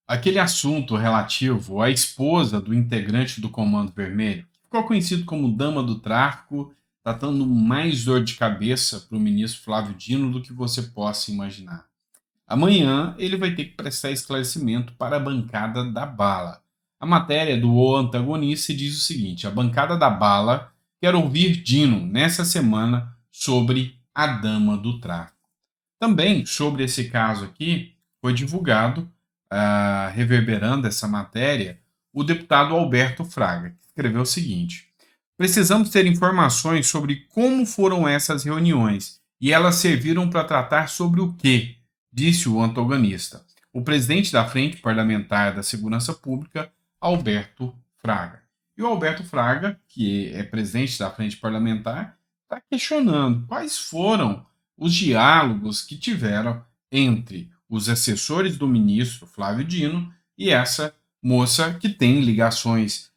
Aquele assunto relativo à esposa do integrante do Comando Vermelho, que ficou conhecido como Dama do Tráfico, está dando mais dor de cabeça para o ministro Flávio Dino do que você possa imaginar. Amanhã ele vai ter que prestar esclarecimento para a bancada da bala. A matéria do O Antagonista diz o seguinte: a bancada da bala quer ouvir Dino nessa semana sobre a Dama do Tráfico. Também sobre esse caso aqui, foi divulgado, reverberando essa matéria, o deputado Alberto Fraga, que escreveu o seguinte: precisamos ter informações sobre como foram essas reuniões e elas serviram para tratar sobre o quê? Disse o antagonista, o presidente da Frente Parlamentar da Segurança Pública, Alberto Fraga. E o Alberto Fraga, que é presidente da Frente Parlamentar, está questionando quais foram os diálogos que tiveram entre os assessores do ministro Flávio Dino e essa moça que tem ligações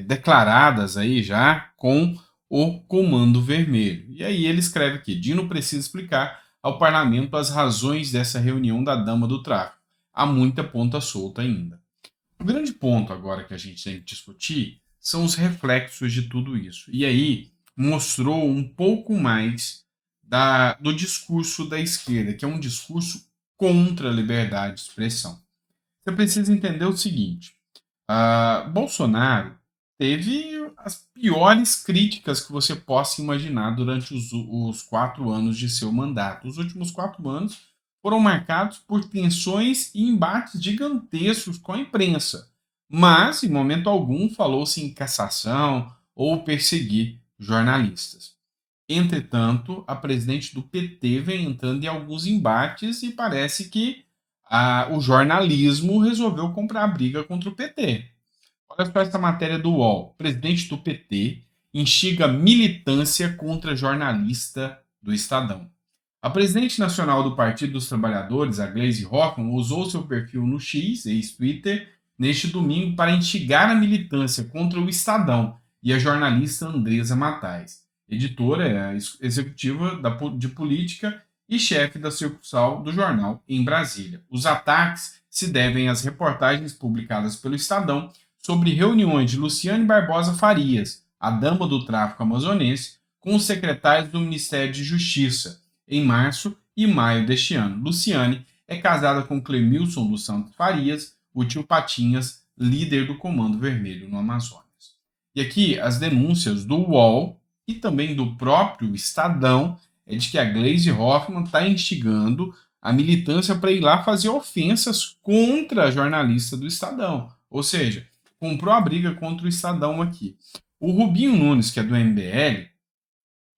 declaradas aí já com o Comando Vermelho. E aí ele escreve aqui: Dino precisa explicar ao parlamento as razões dessa reunião da Dama do Tráfico. Há muita ponta solta ainda. O grande ponto agora que a gente tem que discutir são os reflexos de tudo isso. E aí mostrou um pouco mais do discurso da esquerda, que é um discurso contra a liberdade de expressão. Você precisa entender o seguinte: Bolsonaro teve as piores críticas que você possa imaginar durante os 4 anos de seu mandato. Os últimos 4 anos foram marcados por tensões e embates gigantescos com a imprensa, mas em momento algum falou-se em cassação ou perseguir jornalistas. Entretanto, a presidente do PT vem entrando em alguns embates e parece que o jornalismo resolveu comprar a briga contra o PT. Olha só essa matéria do UOL. Presidente do PT instiga militância contra jornalista do Estadão. A presidente nacional do Partido dos Trabalhadores, a Gleisi Hoffmann, usou seu perfil no X, ex-Twitter, neste domingo para instigar a militância contra o Estadão e a jornalista Andresa Matais, editora executiva de política e chefe da sucursal do jornal em Brasília. Os ataques se devem às reportagens publicadas pelo Estadão sobre reuniões de Luciane Barbosa Farias, a dama do tráfico amazonense, com os secretários do Ministério de Justiça, em março e maio deste ano. Luciane é casada com Clemilson dos Santos Farias, o tio Patinhas, líder do Comando Vermelho no Amazonas. E aqui as denúncias do UOL e também do próprio Estadão é de que a Gleisi Hoffmann está instigando a militância para ir lá fazer ofensas contra a jornalista do Estadão. Ou seja, comprou a briga contra o Estadão aqui. O Rubinho Nunes, que é do MBL,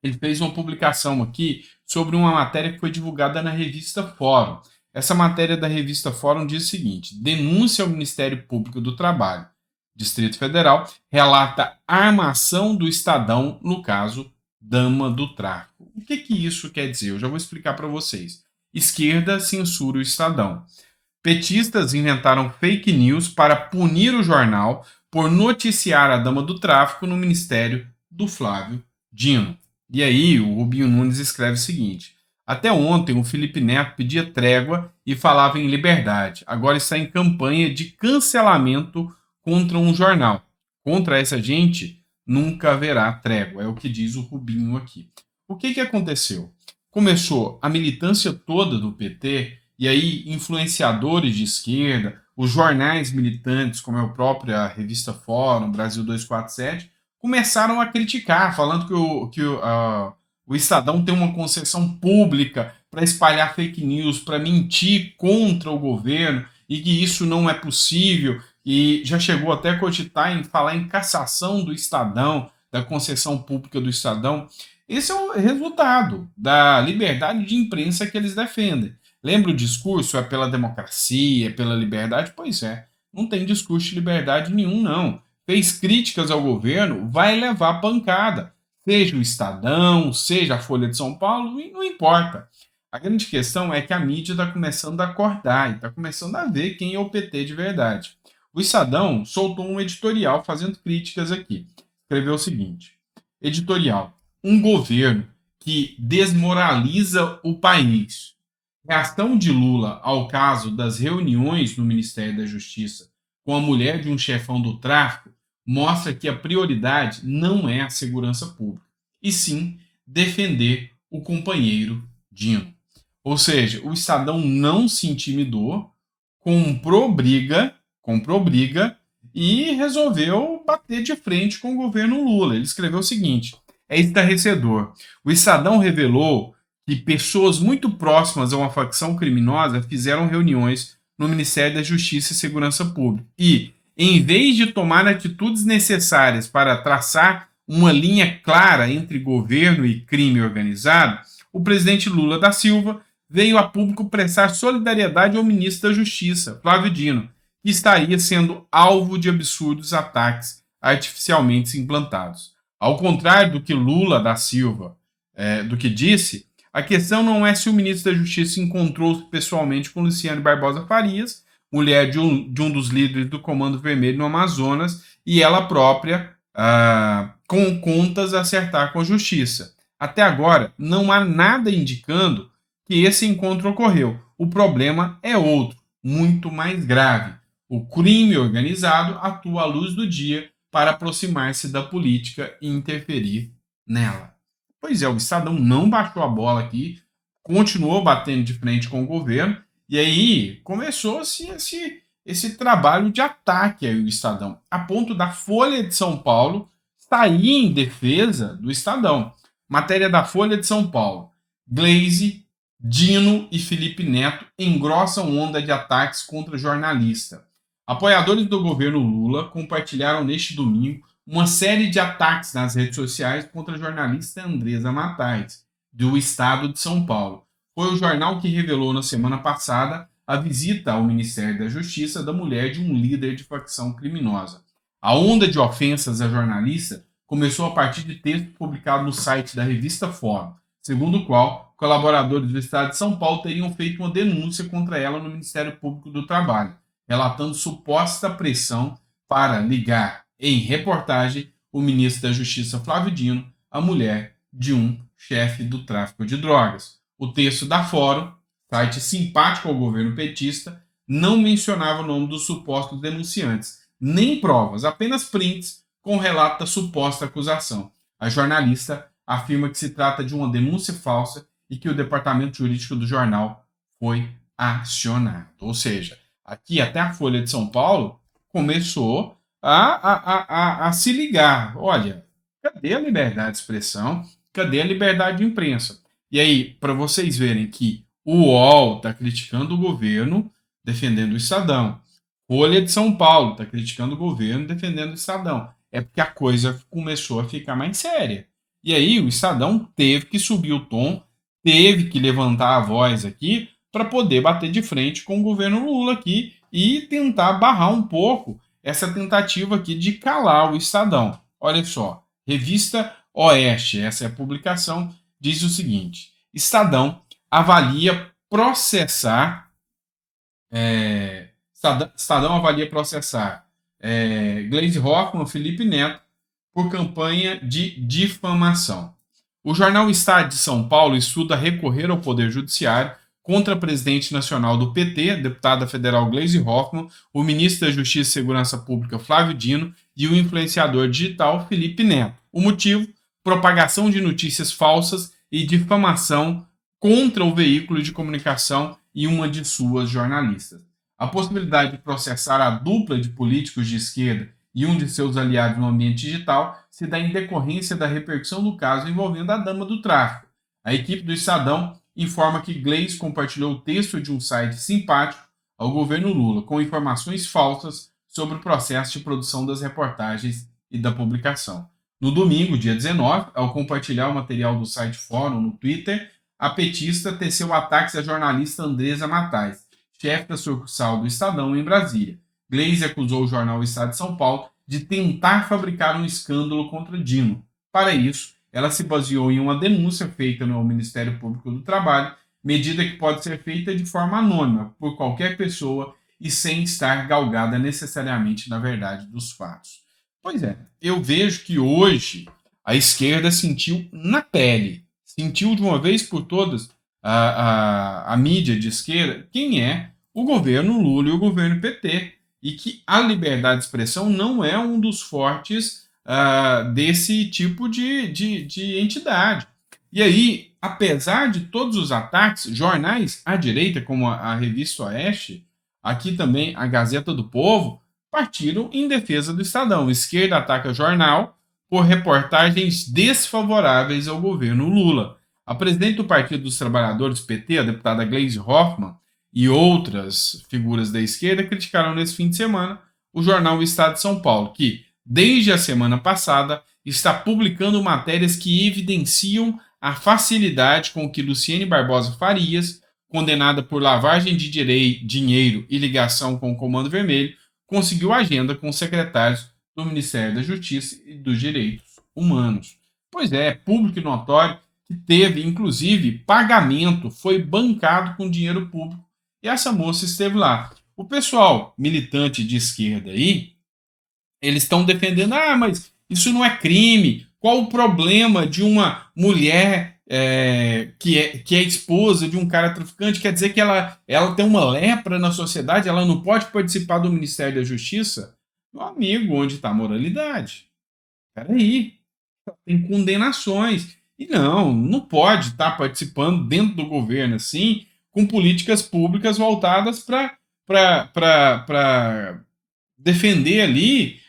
ele fez uma publicação aqui sobre uma matéria que foi divulgada na revista Fórum. Essa matéria da revista Fórum diz o seguinte: denúncia ao Ministério Público do Trabalho, Distrito Federal, relata armação do Estadão no caso Dama do Tráfico. O que isso quer dizer? Eu já vou explicar para vocês. Esquerda censura o Estadão. Petistas inventaram fake news para punir o jornal por noticiar a Dama do Tráfico no ministério do Flávio Dino. E aí o Rubinho Nunes escreve o seguinte: até ontem o Felipe Neto pedia trégua e falava em liberdade. Agora está em campanha de cancelamento contra um jornal. Contra essa gente nunca haverá trégua, é o que diz o Rubinho aqui. O que aconteceu? Começou a militância toda do PT, e aí influenciadores de esquerda, os jornais militantes, como é o próprio a revista Fórum, Brasil 247, começaram a criticar, falando que o Estadão tem uma concessão pública para espalhar fake news, para mentir contra o governo, e que isso não é possível, e já chegou até a cogitar em falar em cassação do Estadão, da concessão pública do Estadão. Esse é o resultado da liberdade de imprensa que eles defendem. Lembra o discurso? É pela democracia, é pela liberdade? Pois é, não tem discurso de liberdade nenhum, não. Fez críticas ao governo, vai levar pancada. Seja o Estadão, seja a Folha de São Paulo, não importa. A grande questão é que a mídia está começando a acordar e está começando a ver quem é o PT de verdade. O Estadão soltou um editorial fazendo críticas aqui. Escreveu o seguinte: editorial: um governo que desmoraliza o país, Reação de Lula ao caso das reuniões no Ministério da Justiça com a mulher de um chefão do tráfico mostra que a prioridade não é a segurança pública, e sim defender o companheiro Dino. Ou seja, o Estadão não se intimidou, comprou briga e resolveu bater de frente com o governo Lula. Ele escreveu o seguinte: é estarrecedor. O Estadão revelou que pessoas muito próximas a uma facção criminosa fizeram reuniões no Ministério da Justiça e Segurança Pública e, em vez de tomar atitudes necessárias para traçar uma linha clara entre governo e crime organizado, o presidente Lula da Silva veio a público prestar solidariedade ao ministro da Justiça, Flávio Dino, que estaria sendo alvo de absurdos ataques artificialmente implantados. Ao contrário do que Lula da Silva do que disse, a questão não é se o ministro da Justiça encontrou-se pessoalmente com Luciane Barbosa Farias, mulher de um dos líderes do Comando Vermelho no Amazonas, e ela própria com contas a acertar com a Justiça. Até agora, não há nada indicando que esse encontro ocorreu. O problema é outro, muito mais grave. O crime organizado atua à luz do dia para aproximar-se da política e interferir nela. Pois é, o Estadão não baixou a bola aqui, continuou batendo de frente com o governo, e aí começou-se esse trabalho de ataque ao Estadão, a ponto da Folha de São Paulo sair em defesa do Estadão. Matéria da Folha de São Paulo. Glaze, Dino e Felipe Neto engrossam onda de ataques contra jornalista. Apoiadores do governo Lula compartilharam neste domingo uma série de ataques nas redes sociais contra a jornalista Andresa Matais, do estado de São Paulo. Foi o jornal que revelou na semana passada a visita ao Ministério da Justiça da mulher de um líder de facção criminosa. A onda de ofensas à jornalista começou a partir de texto publicado no site da revista Fórum, segundo o qual colaboradores do estado de São Paulo teriam feito uma denúncia contra ela no Ministério Público do Trabalho, relatando suposta pressão para ligar em reportagem o ministro da Justiça Flávio Dino à mulher de um chefe do tráfico de drogas. O texto da Fórum, site simpático ao governo petista, não mencionava o nome dos supostos denunciantes, nem provas, apenas prints com relato da suposta acusação. A jornalista afirma que se trata de uma denúncia falsa e que o departamento jurídico do jornal foi acionado. Ou seja, aqui até a Folha de São Paulo começou a se ligar. Olha, cadê a liberdade de expressão? Cadê a liberdade de imprensa? E aí, para vocês verem que o UOL está criticando o governo, defendendo o Estadão. Folha de São Paulo está criticando o governo, defendendo o Estadão. É porque a coisa começou a ficar mais séria. E aí o Estadão teve que subir o tom, teve que levantar a voz aqui para poder bater de frente com o governo Lula aqui e tentar barrar um pouco essa tentativa aqui de calar o Estadão. Olha só, Revista Oeste, essa é a publicação, diz o seguinte: Estadão avalia processar Estadão avalia processar Gleisi Hoffmann, Felipe Neto, por campanha de difamação. O jornal Estado de São Paulo estuda recorrer ao Poder Judiciário contra a presidente nacional do PT, deputada federal Gleisi Hoffmann, o ministro da Justiça e Segurança Pública Flávio Dino e o influenciador digital Felipe Neto. O motivo? Propagação de notícias falsas e difamação contra o veículo de comunicação e uma de suas jornalistas. A possibilidade de processar a dupla de políticos de esquerda e um de seus aliados no ambiente digital se dá em decorrência da repercussão do caso envolvendo a dama do tráfico. A equipe do Estadão informa que Gleisi compartilhou o texto de um site simpático ao governo Lula, com informações falsas sobre o processo de produção das reportagens e da publicação. No domingo, dia 19, ao compartilhar o material do site Fórum no Twitter, a petista teceu ataques à jornalista Andresa Matais, chefe da sucursal do Estadão em Brasília. Gleisi acusou o jornal Estado de São Paulo de tentar fabricar um escândalo contra Dino. Para isso, ela se baseou em uma denúncia feita no Ministério Público do Trabalho, medida que pode ser feita de forma anônima por qualquer pessoa e sem estar galgada necessariamente na verdade dos fatos. Pois é, eu vejo que hoje a esquerda sentiu na pele, sentiu de uma vez por todas a mídia de esquerda quem é o governo Lula e o governo PT, e que a liberdade de expressão não é um dos fortes desse tipo de entidade. E aí, apesar de todos os ataques, jornais à direita, como a Revista Oeste, aqui também a Gazeta do Povo, partiram em defesa do Estadão. Esquerda ataca jornal por reportagens desfavoráveis ao governo Lula. A presidente do Partido dos Trabalhadores, PT, a deputada Gleisi Hoffmann, e outras figuras da esquerda criticaram nesse fim de semana o jornal O Estado de São Paulo, que, desde a semana passada, está publicando matérias que evidenciam a facilidade com que Luciene Barbosa Farias, condenada por lavagem de dinheiro e ligação com o Comando Vermelho, conseguiu agenda com secretários do Ministério da Justiça e dos Direitos Humanos. Pois é, público e notório que teve, inclusive, pagamento, foi bancado com dinheiro público, e essa moça esteve lá. O pessoal militante de esquerda aí, eles estão defendendo, mas isso não é crime. Qual o problema de uma mulher que é esposa de um cara traficante? Quer dizer que ela tem uma lepra na sociedade, ela não pode participar do Ministério da Justiça? Meu amigo, onde está a moralidade? Peraí, tem condenações. E não pode estar participando dentro do governo assim, com políticas públicas voltadas para defender ali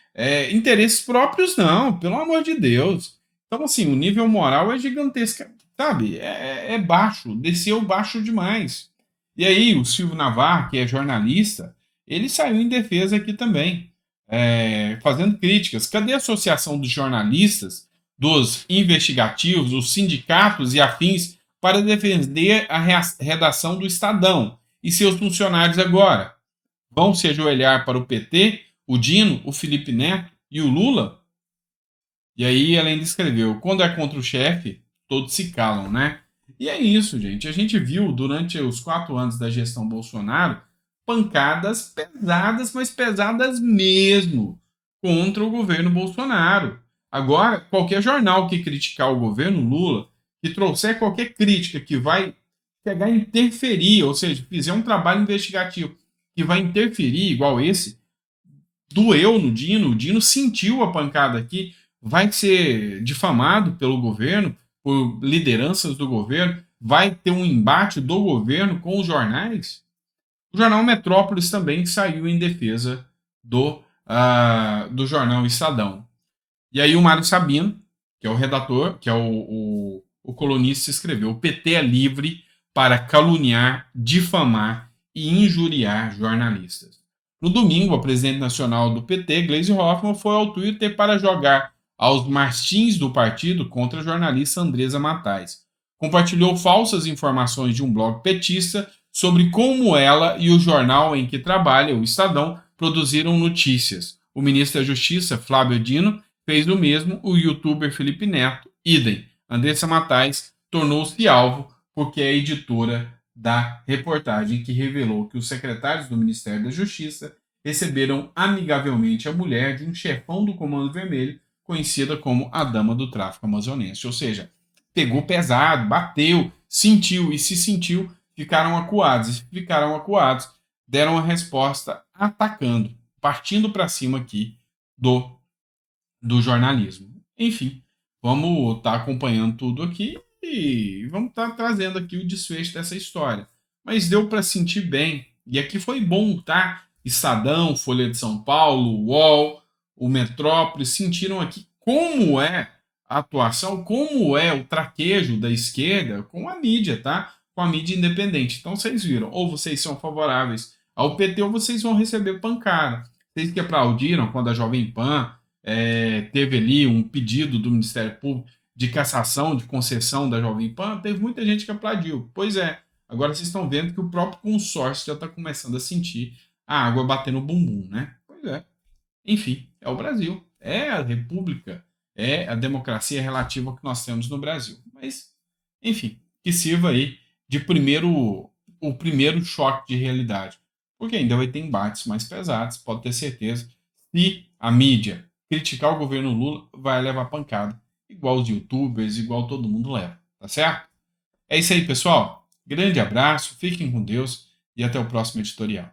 interesses próprios, não, pelo amor de Deus. Então, assim, o nível moral é gigantesco, sabe? É baixo, desceu baixo demais. E aí, o Silvio Navarro, que é jornalista, ele saiu em defesa aqui também, fazendo críticas. Cadê a associação dos jornalistas, dos investigativos, os sindicatos e afins para defender a redação do Estadão e seus funcionários agora? Vão se ajoelhar para o PT, o Dino, o Felipe Neto e o Lula? E aí ela ainda escreveu: quando é contra o chefe, todos se calam, né? E é isso, gente. A gente viu durante os 4 anos da gestão Bolsonaro pancadas pesadas, mas pesadas mesmo, contra o governo Bolsonaro. Agora, qualquer jornal que criticar o governo Lula, que trouxer qualquer crítica que vai pegar e interferir, ou seja, fizer um trabalho investigativo que vai interferir, igual esse, doeu no Dino, o Dino sentiu a pancada aqui, vai ser difamado pelo governo, por lideranças do governo, vai ter um embate do governo com os jornais. O jornal Metrópolis também saiu em defesa do jornal Estadão. E aí o Mário Sabino, que é o redator, que é o colunista, escreveu: o PT é livre para caluniar, difamar e injuriar jornalistas. No domingo, a presidente nacional do PT, Gleisi Hoffmann, foi ao Twitter para jogar aos martins do partido contra a jornalista Andresa Matais. Compartilhou falsas informações de um blog petista sobre como ela e o jornal em que trabalha, o Estadão, produziram notícias. O ministro da Justiça, Flávio Dino, fez o mesmo, o youtuber Felipe Neto, idem. Andressa Matais tornou-se alvo porque é editora da reportagem que revelou que os secretários do Ministério da Justiça receberam amigavelmente a mulher de um chefão do Comando Vermelho, conhecida como a Dama do Tráfico Amazonense. Ou seja, pegou pesado, bateu, sentiu, e se sentiu, ficaram acuados. E ficaram acuados, deram a resposta atacando, partindo para cima aqui do jornalismo. Enfim, vamos estar acompanhando tudo aqui e vamos estar trazendo aqui o desfecho dessa história. Mas deu para sentir bem, e aqui foi bom, tá? Estadão, Folha de São Paulo, UOL, o Metrópolis sentiram aqui como é a atuação, como é o traquejo da esquerda com a mídia, tá? Com a mídia independente. Então vocês viram, ou vocês são favoráveis ao PT ou vocês vão receber pancada. Vocês que aplaudiram quando a Jovem Pan teve ali um pedido do Ministério Público de cassação, de concessão da Jovem Pan, teve muita gente que aplaudiu. Pois é, agora vocês estão vendo que o próprio consórcio já está começando a sentir a água bater no bumbum, né? Pois é. Enfim, é o Brasil, é a república, é a democracia relativa que nós temos no Brasil. Mas, enfim, que sirva aí de o primeiro choque de realidade. Porque ainda vai ter embates mais pesados, pode ter certeza. Se a mídia criticar o governo Lula, vai levar pancada. Igual os youtubers, igual todo mundo leva. Tá certo? É isso aí, pessoal. Grande abraço, fiquem com Deus e até o próximo editorial.